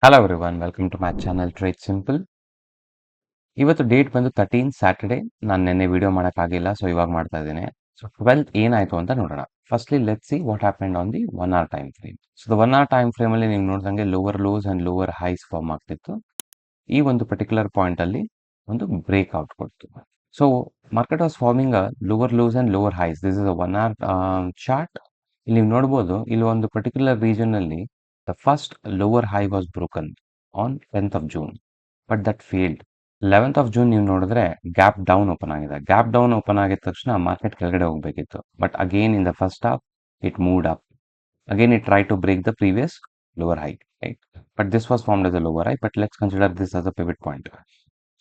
Hello everyone, welcome to my channel trade simple. ಇವತ್ತು date ಬಂದು 13 Saturday. ನಾನು ನಿನ್ನೆ ವಿಡಿಯೋ ಮಾಡೋಕ್ಕಾಗಿಲ್ಲ, ಸೊ ಇವಾಗ ಮಾಡ್ತಾ ಇದ್ದೀನಿ. ಸೊ 12th ಏನಾಯಿತು ಅಂತ ನೋಡೋಣ. Firstly let see what happened on the 1 hour time frame. So the 1 hour time ಫ್ರೇಮಲ್ಲಿ ನೀವು ನೋಡಿದಂಗೆ lower lows and lower highs form ಆಗ್ತಿತ್ತು. ಈ ಒಂದು ಪರ್ಟಿಕ್ಯುಲರ್ ಪಾಯಿಂಟಲ್ಲಿ ಒಂದು ಬ್ರೇಕ್ಔಟ್ ಕೊಡ್ತು. So market was forming a lower lows and lower highs. This is a 1 hour chart. ಇಲ್ಲಿ ನೀವು ನೋಡ್ಬೋದು, ಇಲ್ಲಿ ಒಂದು ಪರ್ಟಿಕ್ಯುಲರ್ ರೀಜನ್ನಲ್ಲಿ the first lower high was broken on 10th of June, but that failed. 11th of June ನೀವು ನೋಡಿದ್ರೆ gap down open ಆಗಿದೆ. Gap down open ಆಗಿದ ತಕ್ಷಣ ಮಾರ್ಕೆಟ್ ಕೆಳಗಡೆ ಹೋಗಬೇಕಿತ್ತು, but again in the first half it moved up. Again, it tried to break the previous lower high, right? But this was formed as a lower high, but let's consider this as a pivot point.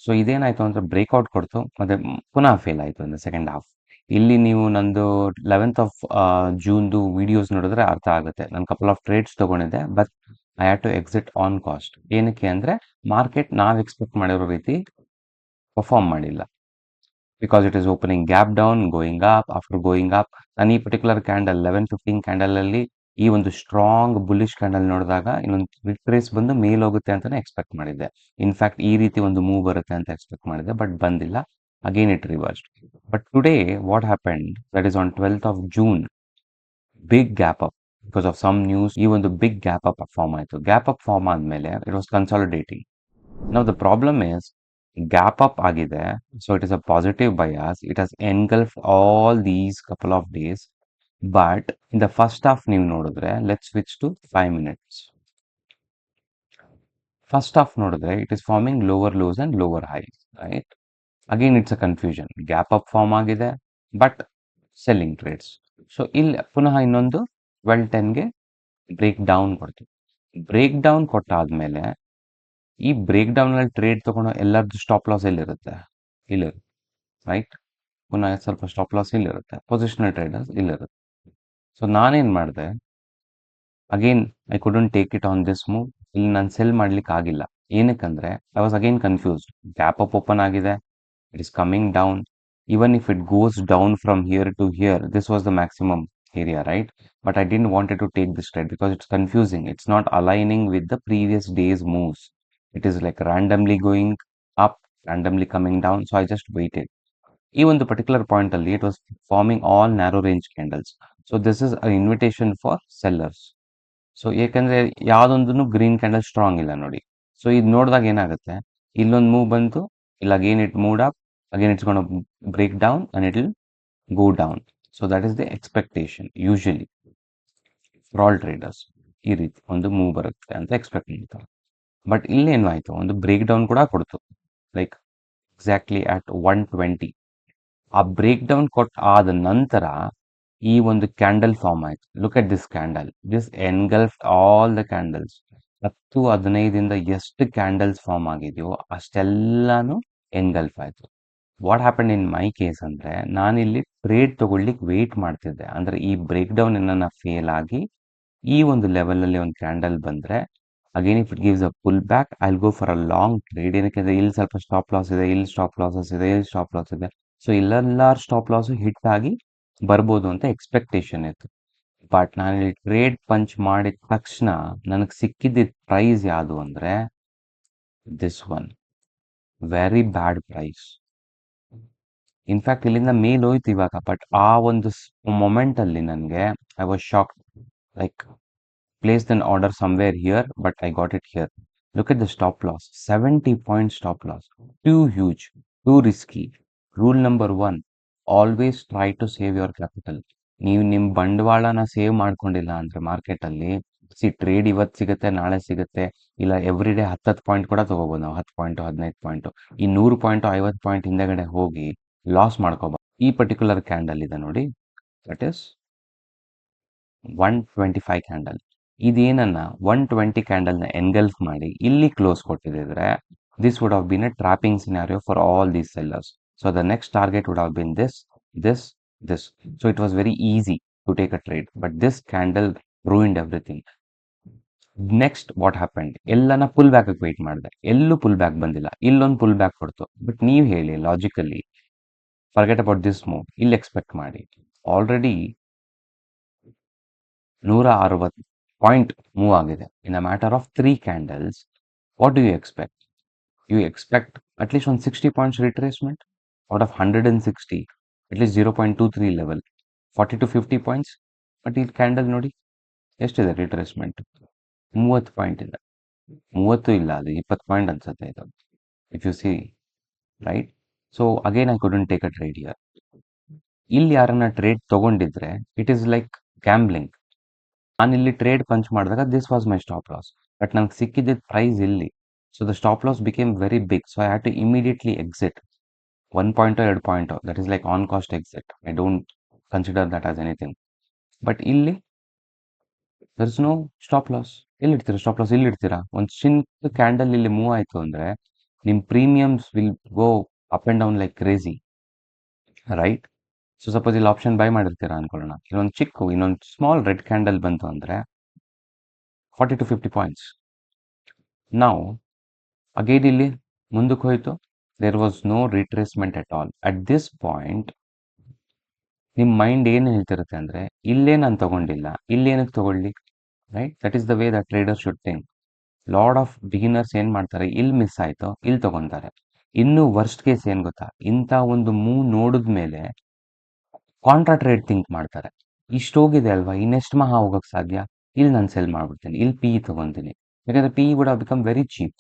So ಇದೇನಾಯಿತು ಅಂದರೆ breakout ಕೊಡ್ತು, ಮತ್ತು ಪುನಃ fail ಆಯಿತು in the second half. ಇಲ್ಲಿ ನೀವು ನಂದು 11th of Juneದು videos ನೋಡಿದ್ರೆ ಅರ್ಥ ಆಗುತ್ತೆ. ನಾನು ಕಪಲ್ ಆಫ್ ಟ್ರೇಡ್ಸ್ ತೊಗೊಂಡಿದ್ದೆ, but I had to exit on cost. ಏನಕ್ಕೆ ಅಂದರೆ ಮಾರ್ಕೆಟ್ ನಾವು ಎಕ್ಸ್ಪೆಕ್ಟ್ ಮಾಡಿರೋ ರೀತಿ ಪರ್ಫಾರ್ಮ್ ಮಾಡಿಲ್ಲ. Because it is opening gap down, going up, after going up. ನಾನು ಈ ಪರ್ಟಿಕ್ಯುಲರ್ ಕ್ಯಾಂಡಲ್ 11:15 ಕ್ಯಾಂಡಲಲ್ಲಿ ಈ ಒಂದು ಸ್ಟ್ರಾಂಗ್ ಬುಲ್ಲಿಶ್ ಕ್ಯಾಂಡಲ್ ನೋಡಿದಾಗ ಇನ್ನೊಂದು ರಿಟ್ರೇಸ್ ಬಂದು ಮೇಲ್ ಹೋಗುತ್ತೆ ಅಂತಲೇ ಎಕ್ಸ್ಪೆಕ್ಟ್ ಮಾಡಿದ್ದೆ. ಇನ್ಫ್ಯಾಕ್ಟ್ ಈ ರೀತಿ ಒಂದು ಮೂವ್ ಬರುತ್ತೆ ಅಂತ ಎಕ್ಸ್ಪೆಕ್ಟ್ ಮಾಡಿದ್ದೆ, ಬಟ್ ಬಂದಿಲ್ಲ. Again it reversed. But today what happened, that is on 12th of June, big gap up because of some news. ಈ ಒಂದು ಬಿಗ್ ಗ್ಯಾಪ್ ಅಪ್ ಫಾರ್ಮ್ ಆಯಿತು. ಗ್ಯಾಪ್ ಅಪ್ ಫಾರ್ಮ್ ಆದಮೇಲೆ it was consolidating. Now the problem is gap up ಆಗಿದೆ, so it is a positive bias. It has engulfed all these couple of days, but in the first half ನೀವು ನೋಡಿದ್ರೆ, let's switch to 5 minutes. First half ನೋಡಿದ್ರೆ it is forming lower lows and lower highs, right? Again it's a confusion. Gap up form ಆಗಿದೆ, but selling trades. So ಇಲ್ಲಿ ಪುನಃ ಇನ್ನೊಂದು 12:10ಗೆ break down ಕೊಡ್ತು. Break down ಕೊಟ್ಟಾದ್ಮೇಲೆ ಈ ಬ್ರೇಕ್ ಡೌನಲ್ಲಿ ಟ್ರೇಡ್ ತೊಗೊಂಡು ಎಲ್ಲರದ್ದು ಸ್ಟಾಪ್ ಲಾಸ್ ಎಲ್ಲಿರುತ್ತೆ? ಇಲ್ಲಿರುತ್ತೆ, ರೈಟ್? ಪುನಃ ಸ್ವಲ್ಪ ಸ್ಟಾಪ್ ಲಾಸ್ ಇಲ್ಲಿರುತ್ತೆ. ಪೊಸಿಷನಲ್ ಟ್ರೇಡರ್ಸ್ ಇಲ್ಲಿರುತ್ತೆ. ಸೊ ನಾನೇನು ಮಾಡಿದೆ, again I couldn't take it on this move. ಇಲ್ಲಿ ನಾನು ಸೆಲ್ ಮಾಡ್ಲಿಕ್ಕೆ ಆಗಿಲ್ಲ. ಏನಕ್ಕಂದ್ರೆ I was again confused. Gap up open ಆಗಿದೆ, it is coming down. Even if it goes down from here to here, this was the maximum area, right? But I didn't wanted to take this trade because it's confusing. It's not aligning with the previous day's moves. It is like randomly going up, randomly coming down. So I just waited. ಈ ಒಂದು particular point ಅಲ್ಲಿ it was farming all narrow range candles. So this is a invitation for sellers. So ಏಕೆಂದ್ರೆ ಯಾವುದೊಂದೂ green candle strong ಇಲ್ಲ ನೋಡಿ. So ಇದು ನೋಡಿದಾಗ ಏನಾಗುತ್ತೆ, ಇಲ್ಲೊಂದು ಮೂವ್ ಬಂತು, ಇಲ್ಲ again it moved up, again it's gone break down and it will go down. So that is the expectation usually for all traders. ಈ ರೀತಿ ಒಂದು ಮೂವ್ ಬರುತ್ತೆ ಅಂತ ಎಕ್ಸ್ಪೆಕ್ಟ್ ಮಾಡ್ತಾರೆ. ಬಟ್ ಇಲ್ಲೇನು ಆಯಿತು, ಒಂದು ಬ್ರೇಕ್ ಡೌನ್ ಕೂಡ ಕೊಡ್ತು, ಲೈಕ್ ಎಕ್ಸಾಕ್ಟ್ಲಿ ಅಟ್ 120. ಆ ಬ್ರೇಕ್ ಡೌನ್ ಆದ ನಂತರ ಈ ಒಂದು ಕ್ಯಾಂಡಲ್ ಫಾರ್ಮ್ ಆಯ್ತು. Look at this candle, this ಎನ್ಗಲ್ಫ್ all the candles. 10-15 ಎಷ್ಟು ಕ್ಯಾಂಡಲ್ಸ್ ಫಾರ್ಮ್ ಆಗಿದೆಯೋ ಅಷ್ಟೆಲ್ಲಾನು ಎನ್ಗಲ್ಫ್ ಆಯ್ತು. What happen in my case ಅಂದರೆ, ನಾನಿಲ್ಲಿ ಟ್ರೇಡ್ ತಗೊಳ್ಲಿಕ್ಕೆ ವೆಯ್ಟ್ ಮಾಡ್ತಿದ್ದೆ. ಅಂದರೆ ಈ ಬ್ರೇಕ್ ಡೌನ್ ಏನನ್ನ ಫೇಲ್ ಆಗಿ ಈ ಒಂದು ಲೆವೆಲಲ್ಲಿ ಒಂದು ಕ್ಯಾಂಡಲ್ ಬಂದರೆ, again if it gives a pull back, I will go for a long trade. ಏನಕ್ಕೆ ಅಂದರೆ ಇಲ್ಲಿ ಸ್ವಲ್ಪ ಸ್ಟಾಪ್ ಲಾಸ್ ಇದೆ, ಇಲ್ಲಿ ಸ್ಟಾಪ್ ಲಾಸಸ್ ಇದೆ, ಇಲ್ಲಿ ಸ್ಟಾಪ್ ಲಾಸ್ ಇದೆ. ಸೊ ಇಲ್ಲೆಲ್ಲ ಸ್ಟಾಪ್ ಲಾಸು ಹಿಟ್ ಆಗಿ ಬರ್ಬೋದು ಅಂತ ಎಕ್ಸ್ಪೆಕ್ಟೇಷನ್ ಇತ್ತು. ಬಟ್ ನಾನಿಲ್ಲಿ ಟ್ರೇಡ್ ಪಂಚ್ ಮಾಡಿದ ತಕ್ಷಣ ನನಗೆ ಸಿಕ್ಕಿದ್ದ ಪ್ರೈಸ್ ಯಾವುದು ಅಂದರೆ this one, very bad price. In fact ಇಲ್ಲಿಂದ ಮೇಲ್ ಹೋಯ್ತು ಇವಾಗ, ಬಟ್ ಆ ಒಂದು ಮೊಮೆಂಟಲ್ಲಿ ನನಗೆ I was shock. Like placed an order somewhere here, but I got it here. Look at the stop loss, 70-point stop loss. Too huge, too risky. Rule number 1, always try to save your capital. ನೀವು ನಿಮ್ಮ ಬಂಡವಾಳನ save ಮಾಡ್ಕೊಂಡಿಲ್ಲ ಅಂದರೆ ಮಾರ್ಕೆಟಲ್ಲಿ trade ಇವತ್ತು ಸಿಗುತ್ತೆ, ನಾಳೆ ಸಿಗುತ್ತೆ, ಇಲ್ಲ ಎವ್ರಿ ಡೇ 10 ಪಾಯಿಂಟ್ ಕೂಡ ತೊಗೋಬೋದು ನಾವು. 10 ಪಾಯಿಂಟು, 15 ಪಾಯಿಂಟು, ಈ 100 ಪಾಯಿಂಟು, 50 ಪಾಯಿಂಟ್ ಹಿಂದೆಗಡೆ ಹೋಗಿ ಲಾಸ್ ಮಾಡ್ಕೋಬಾರ್ದು. ಈ ಪರ್ಟಿಕ್ಯುಲರ್ ಕ್ಯಾಂಡಲ್ ಇದೆ ನೋಡಿ, ದಟ್ ಇಸ್ 125 ಕ್ಯಾಂಡಲ್. ಇದೇನನ್ನ 120 ಕ್ಯಾಂಡಲ್ನ ಎನ್ಗಲ್ಫ್ ಮಾಡಿ ಇಲ್ಲಿ ಕ್ಲೋಸ್ ಕೊಟ್ಟಿದ್ರೆ, this would have been a trapping scenario for all these sellers. So the next target would have been this, this, this. So it was very easy to take a trade, but this candle ruined everything. Next what happened, ಎಲ್ಲನ pull back wait ಮಾಡಿದೆ, ಎಲ್ಲೂ pull back ಬಂದಿಲ್ಲ. ಇಲ್ಲೊಂದು pull back ಕೊಡ್ತು. But ನೀವು ಹೇಳಿ logically, forget about this move, ಇಲ್ಲಿ expect ಮಾಡಿ. ಆಲ್ರೆಡಿ 160 ಪಾಯಿಂಟ್ ಮೂವ್ ಆಗಿದೆ in a matter of 3 candles. What do you expect? You expect at least one 60 points retracement out of 160, at least 0.23 level, 40 to 50 points. But ಈ candle ನೋಡಿ ಎಷ್ಟಿದೆ retracement, 30 point ಇದೆ. 30 ಇಲ್ಲ, ಅದು 20 point ಅನ್ಸುತ್ತೆ ಇದು, if you see, right? So again I couldn't take a trade here. ಇಲ್ಲಿ ಯಾರನ್ನ ಟ್ರೇಡ್ ತಗೊಂಡಿದ್ರೆ ಇಟ್ ಈಸ್ ಲೈಕ್ ಗ್ಯಾಮ್ಲಿಂಗ್. ನಾನು ಇಲ್ಲಿ ಟ್ರೇಡ್ ಪಂಚ್ ಮಾಡಿದಾಗ this was my stop loss, but ನನಗೆ ಸಿಕ್ಕಿದ್ದ ಪ್ರೈಸ್ ಇಲ್ಲಿ. So the stop loss became very big, so I had to immediately exit. 1 ಪಾಯಿಂಟೋ 2 ಪಾಯಿಂಟೋ, that is like on cost exit. I don't consider that as anything. But ಇಲ್ಲಿ there is no stop loss. ಎಲ್ಲಿಡ್ತೀರಾ stop loss? ಇಲ್ಲಿಡ್ತೀರಾ? ಒಂದು ಚಿಕ್ಕ candle ಇಲ್ಲಿ move ಆಯಿತು ಅಂದರೆ ನಿಮ್ಮ premiums will go up and down like crazy, right? So suppose ಇಲ್ಲಿ ಆಪ್ಷನ್ ಬೈ ಮಾಡಿರ್ತೀರಾ ಅನ್ಕೊಳ್ಳೋಣ, ಇನ್ನೊಂದು ಸ್ಮಾಲ್ ರೆಡ್ ಕ್ಯಾಂಡಲ್ ಬಂತು ಅಂದರೆ 40 to 50 ಪಾಯಿಂಟ್ಸ್. ನಾವು ಅಗೇನ್ ಇಲ್ಲಿ ಮುಂದಕ್ಕೆ ಹೋಯಿತು, there was no retracement at all. At this point ನಿಮ್ಮ ಮೈಂಡ್ ಏನು ಹೇಳ್ತಿರುತ್ತೆ ಅಂದರೆ, ಇಲ್ಲೇ ನಾನು ತಗೊಂಡಿಲ್ಲ, ಇಲ್ಲೇನಕ್ಕೆ ತಗೊಳ್ಳಿ, right? That is the way the trader should think. Lot of beginners ಏನು ಮಾಡ್ತಾರೆ, ಇಲ್ಲಿ ಮಿಸ್ ಆಯಿತು, ಇಲ್ಲಿ ತಗೊತಾರೆ. ಇನ್ನೂ ವರ್ಸ್ಟ್ ಕೇಸ್ ಏನು ಗೊತ್ತಾ, ಇಂಥ ಒಂದು ಮೂವ್ ನೋಡಿದ ಮೇಲೆ ಕಾಂಟ್ರಾ ಟ್ರೇಡ್ ಥಿಂಕ್ ಮಾಡ್ತಾರೆ. ಇಷ್ಟು ಹೋಗಿದೆ ಅಲ್ವಾ, ಇನ್ನೆಷ್ಟು ಮಹಾ ಹೋಗೋಕ್ಕೆ ಸಾಧ್ಯ, ಇಲ್ಲಿ ನಾನು ಸೆಲ್ ಮಾಡ್ಬಿಡ್ತೀನಿ, ಇಲ್ಲಿ ಪಿ ಇ ತೊಗೊತೀನಿ. ಯಾಕಂದರೆ P E would have become very cheap.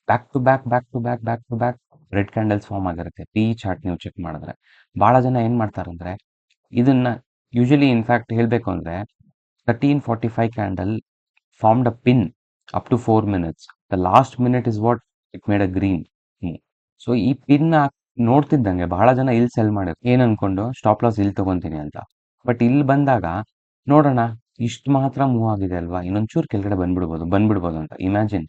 Back to back back to back back to back red candles form ಆಗಿರುತ್ತೆ. ಪಿ ಇ ಚಾರ್ಟ್ ನೀವು ಚೆಕ್ ಮಾಡಿದ್ರೆ ಭಾಳ ಜನ ಏನು ಮಾಡ್ತಾರಂದರೆ, ಇದನ್ನ ಯೂಶಲಿ ಇನ್ಫ್ಯಾಕ್ಟ್ ಹೇಳಬೇಕು ಅಂದರೆ 1345 candle formed a pin up to 4 minutes. The last minute is what it made a green. So ಈ ಪಿನ್ ನೋಡ್ತಿದ್ದಂಗೆ ಬಹಳ ಜನ ಇಲ್ಲಿ ಸೆಲ್ ಮಾಡಿದ್ರು, ಏನು ಅನ್ಕೊಂಡು ಸ್ಟಾಪ್ ಲಾಸ್ ಇಲ್ಲಿ ತಗೊಂತೀನಿ ಅಂತ. ಬಟ್ ಇಲ್ಲಿ ಬಂದಾಗ ನೋಡೋಣ, ಇಷ್ಟು ಮಾತ್ರ ಮೂವ್ ಆಗಿದೆ ಅಲ್ವಾ, ಇನ್ನೊಂಚೂರು ಕೆಳಗಡೆ ಬಂದ್ಬಿಡ್ಬೋದು ಅಂತ ಇಮ್ಯಾಜಿನ್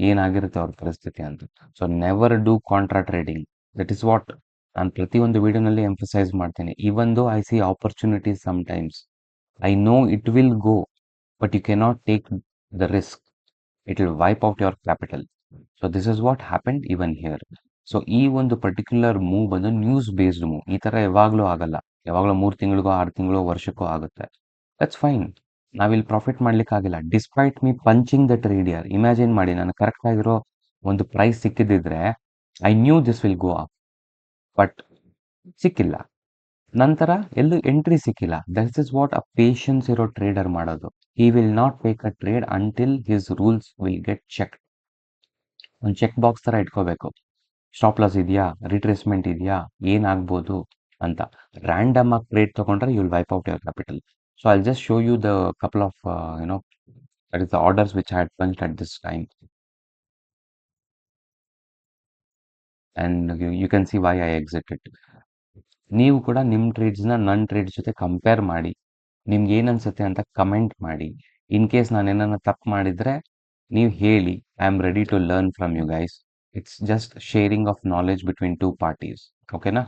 ಏನಾಗಿರುತ್ತೆ ಅವ್ರ ಪರಿಸ್ಥಿತಿ ಅಂತ. So never do contra trading. That is what ನಾನು ಪ್ರತಿಯೊಂದು ವಿಡಿಯೋನಲ್ಲಿ ಎಂಫಸೈಸ್ ಮಾಡ್ತೀನಿ. Even though I see opportunities sometimes, I know it will go, but you cannot take the risk. It will wipe out your capital. So this is what happened even here. So ಈ ಒಂದು particular move ಬಂದು news based move. ಈ ಥರ ಯಾವಾಗಲೂ ಆಗಲ್ಲ, ಯಾವಾಗಲೂ 3 ತಿಂಗಳಿಗೋ 6 ತಿಂಗಳು ವರ್ಷಕ್ಕೋ ಆಗುತ್ತೆ. ದಟ್ಸ್ ಫೈನ್, ನಾವಿಲ್ಲಿ ಪ್ರಾಫಿಟ್ ಮಾಡ್ಲಿಕ್ಕಾಗಿಲ್ಲ despite me punching the trade here. Imagine ಮಾಡಿ, ನನಗೆ ಕರೆಕ್ಟ್ ಆಗಿರೋ ಒಂದು ಪ್ರೈಸ್ ಸಿಕ್ಕಿದ್ದಿದ್ರೆ I knew this will go up, but ಸಿಕ್ಕಿಲ್ಲ. ನಂತರ ಎಲ್ಲೂ ಎಂಟ್ರಿ ಸಿಕ್ಕಿಲ್ಲ. That is what a patience ಇರೋ ಟ್ರೇಡರ್ ಮಾಡೋದು. He will not take a trade until his rules will get check. ಒಂದು ಚೆಕ್ ಬಾಕ್ಸ್ ಥರ ಇಟ್ಕೋಬೇಕು. ಸ್ಟಾಪ್ ಲಾಸ್ ಇದೆಯಾ, ರಿಟ್ರೇಸ್ಮೆಂಟ್ ಇದೆಯಾ, ಏನಾಗ್ಬೋದು ಅಂತ. ರ್ಯಾಂಡಮ್ ಆಗಿ ಟ್ರೇಡ್ ತೊಗೊಂಡ್ರೆ you will wipe out your capital. So I just show you the couple of that is the orders which I had punched at this time, and you can see why I exited. ನೀವು ಕೂಡ ನಿಮ್ಮ ಟ್ರೇಡ್ಸ್ನ ನನ್ನ trades ಜೊತೆ compare ಮಾಡಿ, ನಿಮ್ಗೆ ಏನು ಅನ್ಸುತ್ತೆ ಅಂತ ಕಮೆಂಟ್ ಮಾಡಿ. ಇನ್ ಕೇಸ್ ನಾನು ಏನನ್ನ ತಪ್ಪು ಮಾಡಿದರೆ ನೀವು ಹೇಳಿ. I am ready to learn from you guys. It's just sharing of knowledge between 2 parties. ಓಕೆನಾ?